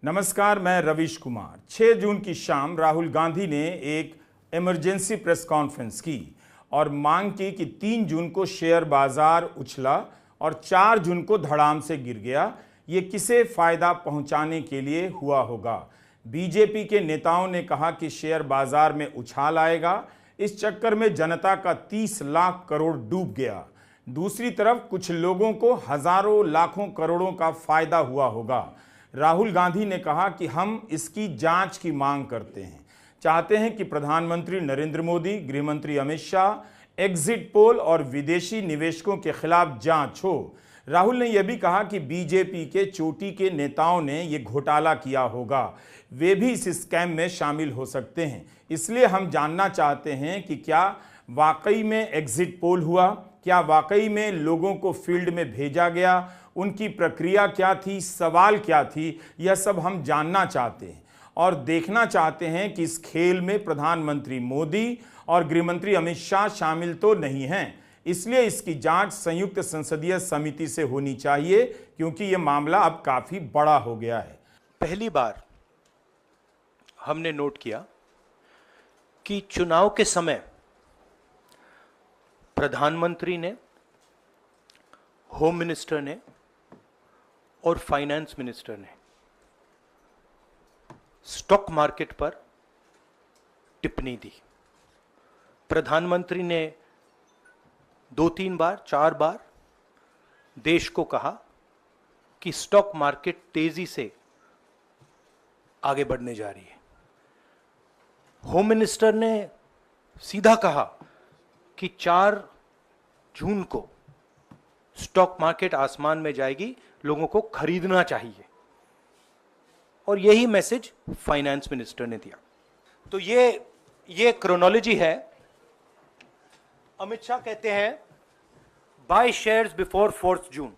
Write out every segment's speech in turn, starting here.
नमस्कार, मैं रवीश कुमार। 6 जून की शाम राहुल गांधी ने एक इमरजेंसी प्रेस कॉन्फ्रेंस की और मांग की कि 3 जून को शेयर बाजार उछला और 4 जून को धड़ाम से गिर गया। ये किसे फायदा पहुंचाने के लिए हुआ होगा? बीजेपी के नेताओं ने कहा कि शेयर बाजार में उछाल आएगा, इस चक्कर में जनता का 30 लाख करोड़ डूब गया। दूसरी तरफ कुछ लोगों को हजारों लाखों करोड़ों का फायदा हुआ होगा। राहुल गांधी ने कहा कि हम इसकी जांच की मांग करते हैं, चाहते हैं कि प्रधानमंत्री नरेंद्र मोदी, गृहमंत्री अमित शाह एग्जिट पोल और विदेशी निवेशकों के खिलाफ जांच हो। राहुल ने यह भी कहा कि बीजेपी के चोटी के नेताओं ने यह घोटाला किया होगा, वे भी इस स्कैम में शामिल हो सकते हैं। इसलिए हम जानना चाहते हैं कि क्या वाकई में एग्जिट पोल हुआ, क्या वाकई में लोगों को फील्ड में भेजा गया, उनकी प्रक्रिया क्या थी, सवाल क्या थी, यह सब हम जानना चाहते हैं और देखना चाहते हैं कि इस खेल में प्रधानमंत्री मोदी और गृहमंत्री अमित शाह शामिल तो नहीं हैं। इसलिए इसकी जांच संयुक्त संसदीय समिति से होनी चाहिए, क्योंकि यह मामला अब काफी बड़ा हो गया है। पहली बार हमने नोट किया कि चुनाव के समय प्रधानमंत्री ने, होम मिनिस्टर ने और फाइनेंस मिनिस्टर ने स्टॉक मार्केट पर टिप्पणी दी। प्रधानमंत्री ने 2-3 बार, 4 बार देश को कहा कि स्टॉक मार्केट तेजी से आगे बढ़ने जा रही है। होम मिनिस्टर ने सीधा कहा कि 4 जून को स्टॉक मार्केट आसमान में जाएगी, लोगों को खरीदना चाहिए। और यही मैसेज फाइनेंस मिनिस्टर ने दिया। तो ये क्रोनोलॉजी है। अमित शाह कहते हैं बाय शेयर्स बिफोर 4 जून।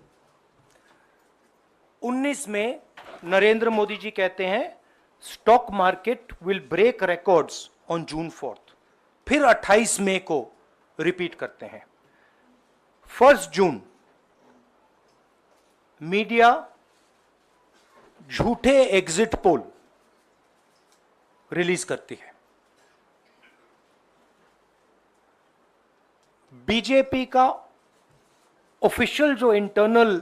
19 में नरेंद्र मोदी जी कहते हैं stock market will break records on June 4। फिर 28 मई को रिपीट करते हैं। 1 जून मीडिया झूठे एग्जिट पोल रिलीज करती है। बीजेपी का ऑफिशियल जो इंटरनल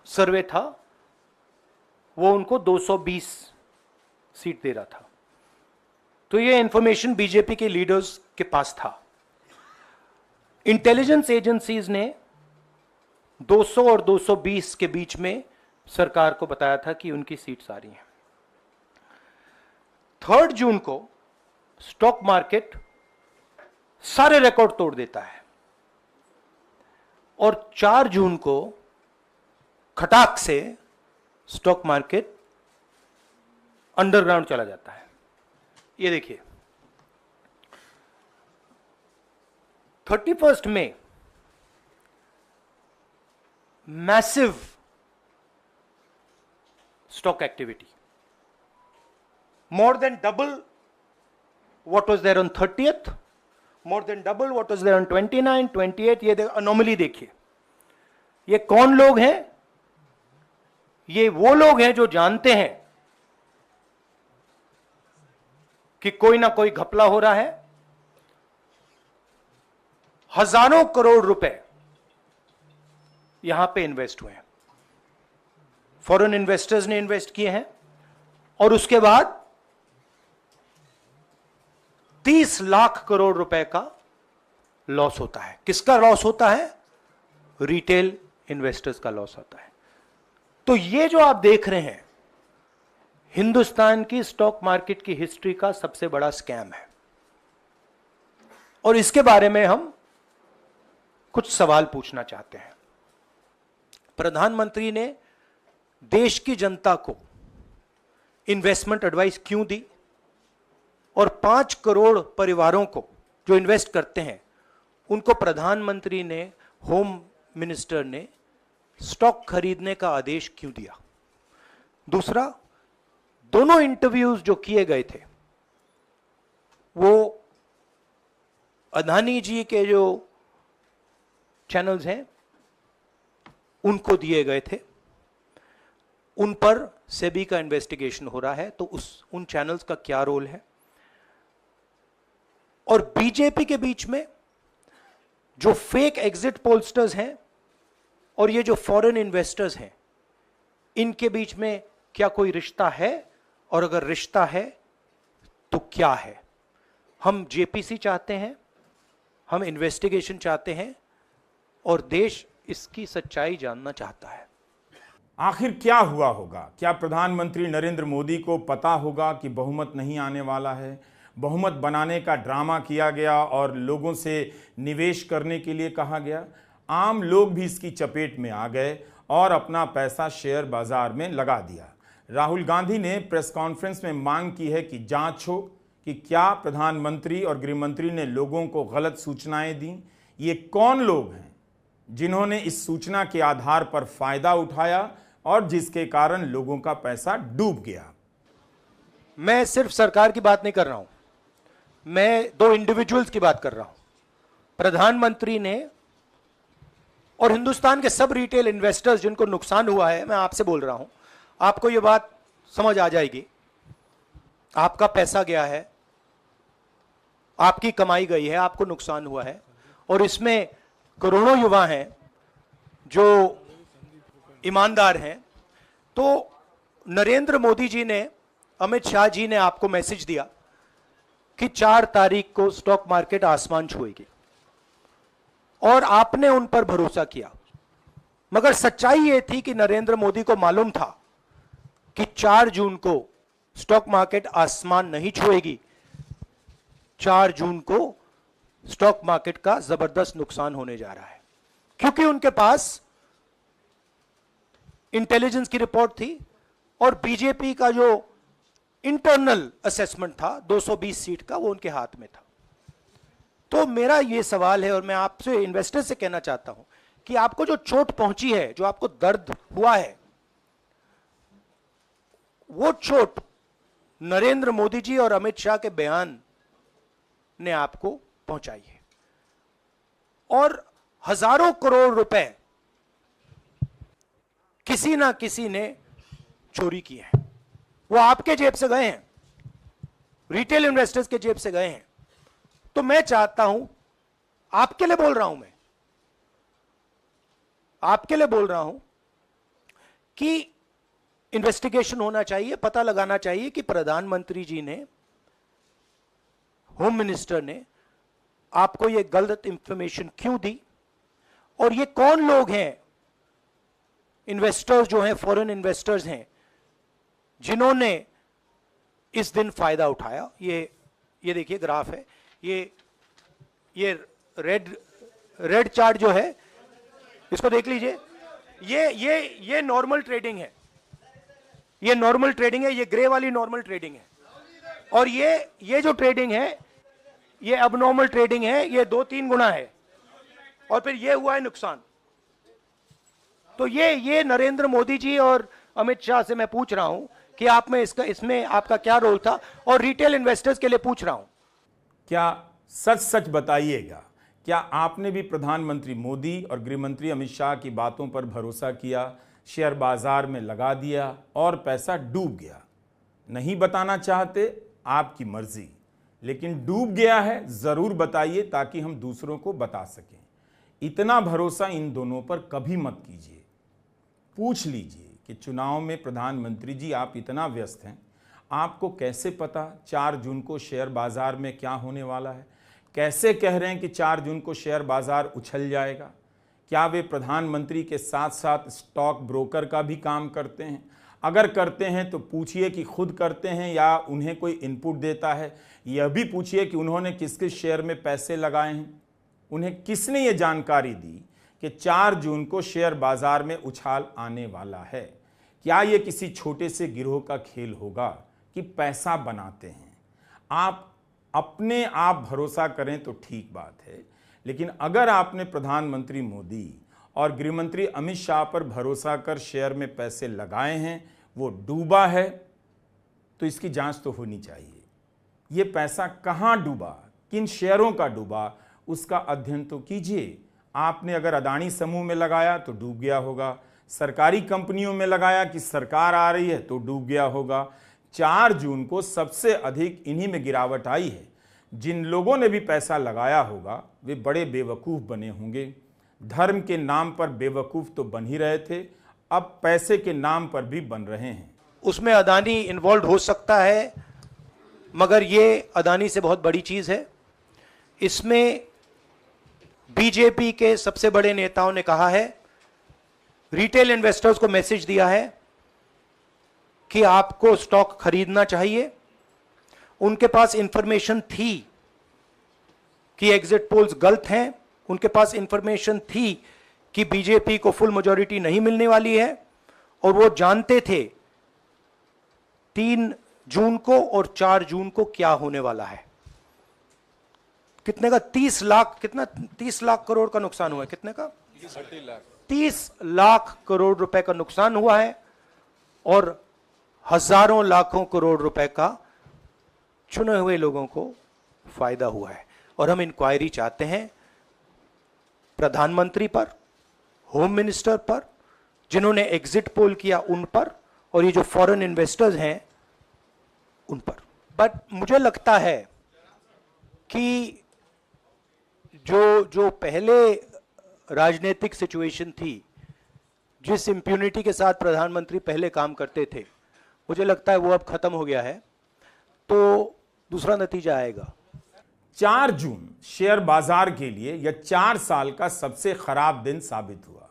सर्वे था वो उनको 220 सीट दे रहा था। तो ये इंफॉर्मेशन बीजेपी के लीडर्स के पास था। इंटेलिजेंस एजेंसीज ने 200 और 220 के बीच में सरकार को बताया था कि उनकी सीट्स आ रही हैं। 3 जून को स्टॉक मार्केट सारे रिकॉर्ड तोड़ देता है और 4 जून को खटाक से स्टॉक मार्केट अंडरग्राउंड चला जाता है। ये देखिए 31 मई massive stock activity, more than double what was there on 30th, more than double what was there on 29, 28। ये अनोमली देखिए। ये कौन लोग हैं? ये वो लोग हैं जो जानते हैं कि कोई ना कोई घपला हो रहा है। हजारों करोड़ रुपए यहां पे इन्वेस्ट हुए हैं, फॉरेन इन्वेस्टर्स ने इन्वेस्ट किए हैं और उसके बाद 30 लाख करोड़ रुपए का लॉस होता है। किसका लॉस होता है? रिटेल इन्वेस्टर्स का लॉस होता है। तो ये जो आप देख रहे हैं हिंदुस्तान की स्टॉक मार्केट की हिस्ट्री का सबसे बड़ा स्कैम है और इसके बारे में हम कुछ सवाल पूछना चाहते हैं। प्रधानमंत्री ने देश की जनता को इन्वेस्टमेंट एडवाइस क्यों दी और 5 करोड़ परिवारों को जो इन्वेस्ट करते हैं उनको प्रधानमंत्री ने, होम मिनिस्टर ने स्टॉक खरीदने का आदेश क्यों दिया? दूसरा, दोनों इंटरव्यूज जो किए गए थे वो अदानी जी के जो चैनल्स हैं उनको दिए गए थे। उन पर सेबी का इन्वेस्टिगेशन हो रहा है, तो उन चैनल्स का क्या रोल है। और बीजेपी के बीच में जो फेक एग्जिट पोलस्टर्स हैं और ये जो फॉरेन इन्वेस्टर्स हैं, इनके बीच में क्या कोई रिश्ता है, और अगर रिश्ता है तो क्या है। हम जेपीसी चाहते हैं, हम इन्वेस्टिगेशन चाहते हैं, और देश इसकी सच्चाई जानना चाहता है। आखिर क्या हुआ होगा? क्या प्रधानमंत्री नरेंद्र मोदी को पता होगा कि बहुमत नहीं आने वाला है? बहुमत बनाने का ड्रामा किया गया और लोगों से निवेश करने के लिए कहा गया। आम लोग भी इसकी चपेट में आ गए और अपना पैसा शेयर बाजार में लगा दिया। राहुल गांधी ने प्रेस कॉन्फ्रेंस में मांग की है कि जांच हो कि क्या प्रधानमंत्री और गृहमंत्री ने लोगों को गलत सूचनाएं दी। ये कौन लोग हैं जिन्होंने इस सूचना के आधार पर फायदा उठाया और जिसके कारण लोगों का पैसा डूब गया। मैं सिर्फ सरकार की बात नहीं कर रहा हूं, मैं दो इंडिविजुअल्स की बात कर रहा हूं। प्रधानमंत्री ने और हिंदुस्तान के सब रिटेल इन्वेस्टर्स जिनको नुकसान हुआ है, मैं आपसे बोल रहा हूं, आपको यह बात समझ आ जाएगी। आपका पैसा गया है, आपकी कमाई गई है, आपको नुकसान हुआ है, और इसमें करोड़ों युवा हैं जो ईमानदार हैं। तो नरेंद्र मोदी जी ने, अमित शाह जी ने आपको मैसेज दिया कि 4 तारीख को स्टॉक मार्केट आसमान छुएगी, और आपने उन पर भरोसा किया। मगर सच्चाई यह थी कि नरेंद्र मोदी को मालूम था कि 4 जून को स्टॉक मार्केट आसमान नहीं छुएगी। 4 जून को स्टॉक मार्केट का जबरदस्त नुकसान होने जा रहा है, क्योंकि उनके पास इंटेलिजेंस की रिपोर्ट थी और बीजेपी का जो इंटरनल असेसमेंट था 220 सीट का, वो उनके हाथ में था। तो मेरा यह सवाल है, और मैं आपसे इन्वेस्टर से कहना चाहता हूं कि आपको जो चोट पहुंची है, जो आपको दर्द हुआ है, वो चोट नरेंद्र मोदी जी और अमित शाह के बयान ने आपको पहुंचाई है। और हजारों करोड़ रुपए किसी ना किसी ने चोरी की है। वो आपके जेब से गए हैं, रिटेल इन्वेस्टर्स के जेब से गए हैं। तो मैं चाहता हूं, आपके लिए बोल रहा हूं, मैं आपके लिए बोल रहा हूं कि इन्वेस्टिगेशन होना चाहिए, पता लगाना चाहिए कि प्रधानमंत्री जी ने, होम मिनिस्टर ने आपको यह गलत इंफॉर्मेशन क्यों दी, और ये कौन लोग हैं, इन्वेस्टर्स जो हैं, फॉरेन इन्वेस्टर्स हैं, जिन्होंने इस दिन फायदा उठाया। ये देखिए ग्राफ है, ये रेड चार्ट जो है, इसको देख लीजिए। ये नॉर्मल ट्रेडिंग है, ये नॉर्मल ट्रेडिंग है, ये ग्रे वाली नॉर्मल ट्रेडिंग है, और ये जो ट्रेडिंग है ये अबनॉर्मल ट्रेडिंग है, ये 2-3 गुना है, और फिर ये हुआ है नुकसान। तो ये नरेंद्र मोदी जी और अमित शाह से मैं पूछ रहा हूं कि आप में इसमें आपका क्या रोल था, और रिटेल इन्वेस्टर्स के लिए पूछ रहा हूं। क्या सच सच बताइएगा, क्या आपने भी प्रधानमंत्री मोदी और गृहमंत्री अमित शाह की बातों पर भरोसा किया, शेयर बाजार में लगा दिया और पैसा डूब गया? नहीं बताना चाहते, आपकी मर्जी, लेकिन डूब गया है जरूर बताइए ताकि हम दूसरों को बता सकें। इतना भरोसा इन दोनों पर कभी मत कीजिए। पूछ लीजिए कि चुनाव में प्रधानमंत्री जी आप इतना व्यस्त हैं, आपको कैसे पता 4 जून को शेयर बाजार में क्या होने वाला है? कैसे कह रहे हैं कि 4 जून को शेयर बाजार उछल जाएगा? क्या वे प्रधानमंत्री के साथ साथ स्टॉक ब्रोकर का भी काम करते हैं? अगर करते हैं तो पूछिए कि खुद करते हैं या उन्हें कोई इनपुट देता है। यह भी पूछिए कि उन्होंने किस किस शेयर में पैसे लगाए हैं, उन्हें किसने ये जानकारी दी कि 4 जून को शेयर बाजार में उछाल आने वाला है। क्या ये किसी छोटे से गिरोह का खेल होगा कि पैसा बनाते हैं? आप अपने आप भरोसा करें तो ठीक बात है, लेकिन अगर आपने प्रधानमंत्री मोदी और गृहमंत्री अमित शाह पर भरोसा कर शेयर में पैसे लगाए हैं, वो डूबा है, तो इसकी जांच तो होनी चाहिए। ये पैसा कहां डूबा, किन शेयरों का डूबा, उसका अध्ययन तो कीजिए। आपने अगर अदानी समूह में लगाया तो डूब गया होगा, सरकारी कंपनियों में लगाया कि सरकार आ रही है तो डूब गया होगा। 4 जून को सबसे अधिक इन्हीं में गिरावट आई है। जिन लोगों ने भी पैसा लगाया होगा वे बड़े बेवकूफ़ बने होंगे। धर्म के नाम पर बेवकूफ़ तो बन ही रहे थे, अब पैसे के नाम पर भी बन रहे हैं। उसमें अदानी इन्वॉल्व हो सकता है, मगर ये अदानी से बहुत बड़ी चीज़ है। इसमें बीजेपी के सबसे बड़े नेताओं ने कहा है, रिटेल इन्वेस्टर्स को मैसेज दिया है कि आपको स्टॉक खरीदना चाहिए। उनके पास इंफॉर्मेशन थी कि एग्जिट पोल्स गलत हैं, उनके पास इंफॉर्मेशन थी कि बीजेपी को फुल मेजॉरिटी नहीं मिलने वाली है, और वो जानते थे 3 जून को और 4 जून को क्या होने वाला है। कितने का 30 लाख, कितना 30 लाख करोड़ का नुकसान हुआ है, कितने का 30 लाख करोड़ रुपए का नुकसान हुआ है, और हजारों लाखों करोड़ रुपए का चुने हुए लोगों को फायदा हुआ है। और हम इंक्वायरी चाहते हैं प्रधानमंत्री पर, होम मिनिस्टर पर, जिन्होंने एग्जिट पोल किया उन पर, और ये जो फॉरेन इन्वेस्टर्स हैं उन पर। बट मुझे लगता है कि जो पहले राजनीतिक सिचुएशन थी, जिस इंप्यूनिटी के साथ प्रधानमंत्री पहले काम करते थे, मुझे लगता है वो अब खत्म हो गया है, तो दूसरा नतीजा आएगा। 4 जून शेयर बाजार के लिए यह 4 साल का सबसे खराब दिन साबित हुआ।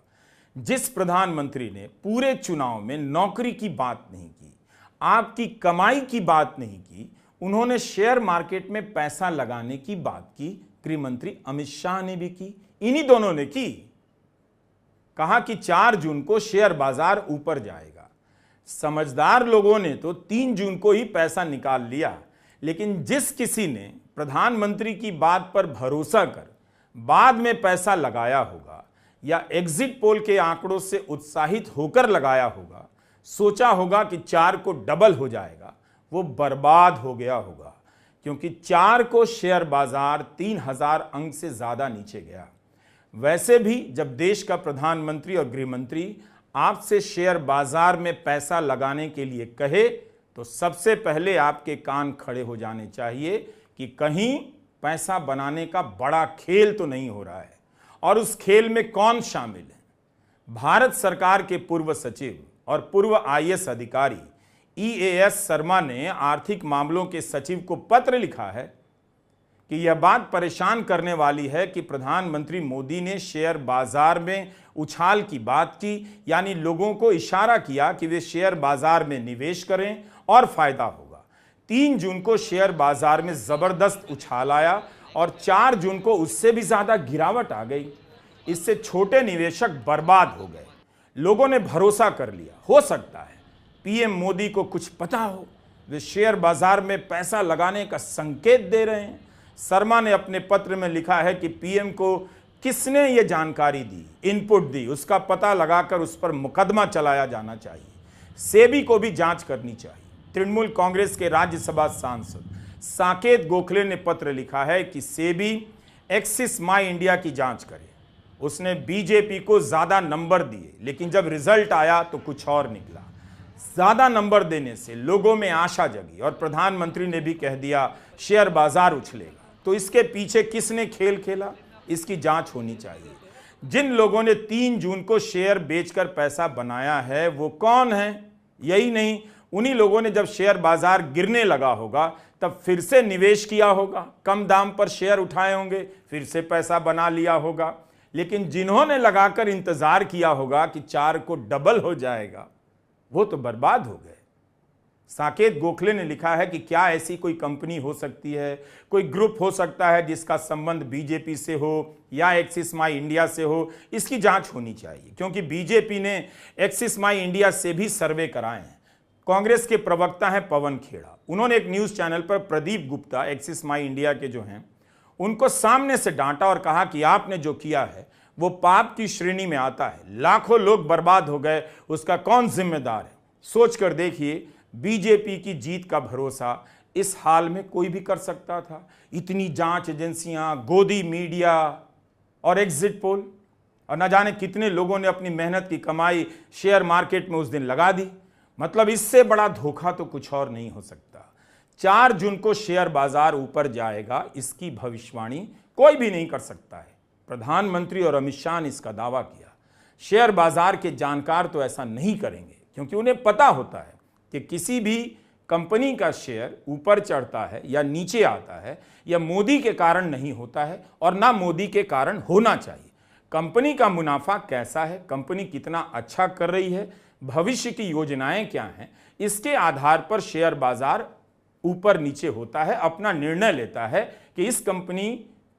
जिस प्रधानमंत्री ने पूरे चुनाव में नौकरी की बात नहीं की, आपकी कमाई की बात नहीं की, उन्होंने शेयर मार्केट में पैसा लगाने की बात की। गृह मंत्री अमित शाह ने भी की, इन्हीं दोनों ने की। कहा कि 4 जून को शेयर बाजार ऊपर जाएगा। समझदार लोगों ने तो 3 जून को ही पैसा निकाल लिया, लेकिन जिस किसी ने प्रधानमंत्री की बात पर भरोसा कर बाद में पैसा लगाया होगा, या एग्जिट पोल के आंकड़ों से उत्साहित होकर लगाया होगा, सोचा होगा कि 4 को डबल हो जाएगा, वो बर्बाद हो गया होगा। क्योंकि 4 को शेयर बाजार 3000 अंक से ज्यादा नीचे गया। वैसे भी जब देश का प्रधानमंत्री और गृह मंत्री आपसे शेयर बाजार में पैसा लगाने के लिए कहे, तो सबसे पहले आपके कान खड़े हो जाने चाहिए कि कहीं पैसा बनाने का बड़ा खेल तो नहीं हो रहा है। और उस खेल में कौन शामिल है? भारत सरकार के पूर्व सचिव और पूर्व आईएएस अधिकारी EAS शर्मा ने आर्थिक मामलों के सचिव को पत्र लिखा है कि यह बात परेशान करने वाली है कि प्रधानमंत्री मोदी ने शेयर बाजार में उछाल की बात की, यानी लोगों को इशारा किया कि वे शेयर बाजार में निवेश करें और फायदा होगा। 3 जून को शेयर बाजार में जबरदस्त उछाल आया और 4 जून को उससे भी ज्यादा गिरावट आ गई। इससे छोटे निवेशक बर्बाद हो गए। लोगों ने भरोसा कर लिया, हो सकता है पीएम मोदी को कुछ पता हो, वे शेयर बाजार में पैसा लगाने का संकेत दे रहे हैं। शर्मा ने अपने पत्र में लिखा है कि पीएम को किसने ये जानकारी दी, इनपुट दी, उसका पता लगाकर उस पर मुकदमा चलाया जाना चाहिए। सेबी को भी जांच करनी चाहिए। तृणमूल कांग्रेस के राज्यसभा सांसद साकेत गोखले ने पत्र लिखा है कि सेबी एक्सिस माई इंडिया की जांच करे। उसने बीजेपी को ज्यादा नंबर दिए, लेकिन जब रिजल्ट आया तो कुछ और निकला। ज्यादा नंबर देने से लोगों में आशा जगी और प्रधानमंत्री ने भी कह दिया शेयर बाजार उछलेगा। तो इसके पीछे किसने खेल खेला, इसकी जांच होनी चाहिए। जिन लोगों ने 3 जून को शेयर बेचकर पैसा बनाया है वो कौन है? यही नहीं, उन्हीं लोगों ने जब शेयर बाजार गिरने लगा होगा तब फिर से निवेश किया होगा, कम दाम पर शेयर उठाए होंगे, फिर से पैसा बना लिया होगा। लेकिन जिन्होंने लगाकर इंतजार किया होगा कि 4 को डबल हो जाएगा, वो तो बर्बाद हो गए। साकेत गोखले ने लिखा है कि क्या ऐसी कोई कंपनी हो सकती है, कोई ग्रुप हो सकता है जिसका संबंध बीजेपी से हो या एक्सिस माई इंडिया से हो, इसकी जांच होनी चाहिए। क्योंकि बीजेपी ने एक्सिस माई इंडिया से भी सर्वे कराए हैं। कांग्रेस के प्रवक्ता हैं पवन खेड़ा, उन्होंने एक न्यूज चैनल पर प्रदीप गुप्ता एक्सिस माई इंडिया के जो हैं उनको सामने से डांटा और कहा कि आपने जो किया है वो पाप की श्रेणी में आता है। लाखों लोग बर्बाद हो गए, उसका कौन जिम्मेदार है? सोच कर देखिए, बीजेपी की जीत का भरोसा इस हाल में कोई भी कर सकता था। इतनी जांच एजेंसियां, गोदी मीडिया और एग्जिट पोल, और न जाने कितने लोगों ने अपनी मेहनत की कमाई शेयर मार्केट में उस दिन लगा दी। मतलब इससे बड़ा धोखा तो कुछ और नहीं हो सकता। 4 जून को शेयर बाजार ऊपर जाएगा, इसकी भविष्यवाणी कोई भी नहीं कर सकता है। प्रधानमंत्री और अमित शाह ने इसका दावा किया। शेयर बाजार के जानकार तो ऐसा नहीं करेंगे, क्योंकि उन्हें पता होता है कि किसी भी कंपनी का शेयर ऊपर चढ़ता है या नीचे आता है या मोदी के कारण नहीं होता है, और ना मोदी के कारण होना चाहिए। कंपनी का मुनाफा कैसा है, कंपनी कितना अच्छा कर रही है, भविष्य की योजनाएं क्या हैं, इसके आधार पर शेयर बाजार ऊपर नीचे होता है, अपना निर्णय लेता है कि इस कंपनी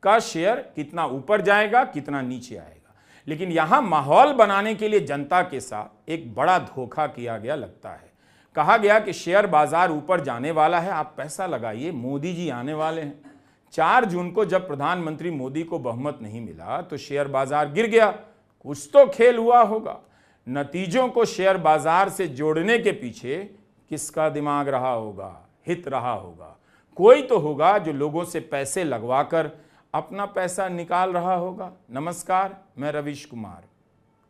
का शेयर कितना ऊपर जाएगा, कितना नीचे आएगा। लेकिन यहां माहौल बनाने के लिए जनता के साथ एक बड़ा धोखा किया गया लगता है। कहा गया कि शेयर बाजार ऊपर जाने वाला है, आप पैसा लगाइए, मोदी जी आने वाले हैं। 4 जून को जब प्रधानमंत्री मोदी को बहुमत नहीं मिला तो शेयर बाजार गिर गया। कुछ तो खेल हुआ होगा। नतीजों को शेयर बाजार से जोड़ने के पीछे किसका दिमाग रहा होगा, हित रहा होगा? कोई तो होगा जो लोगों से पैसे लगवाकर अपना पैसा निकाल रहा होगा। नमस्कार, मैं रवीश कुमार।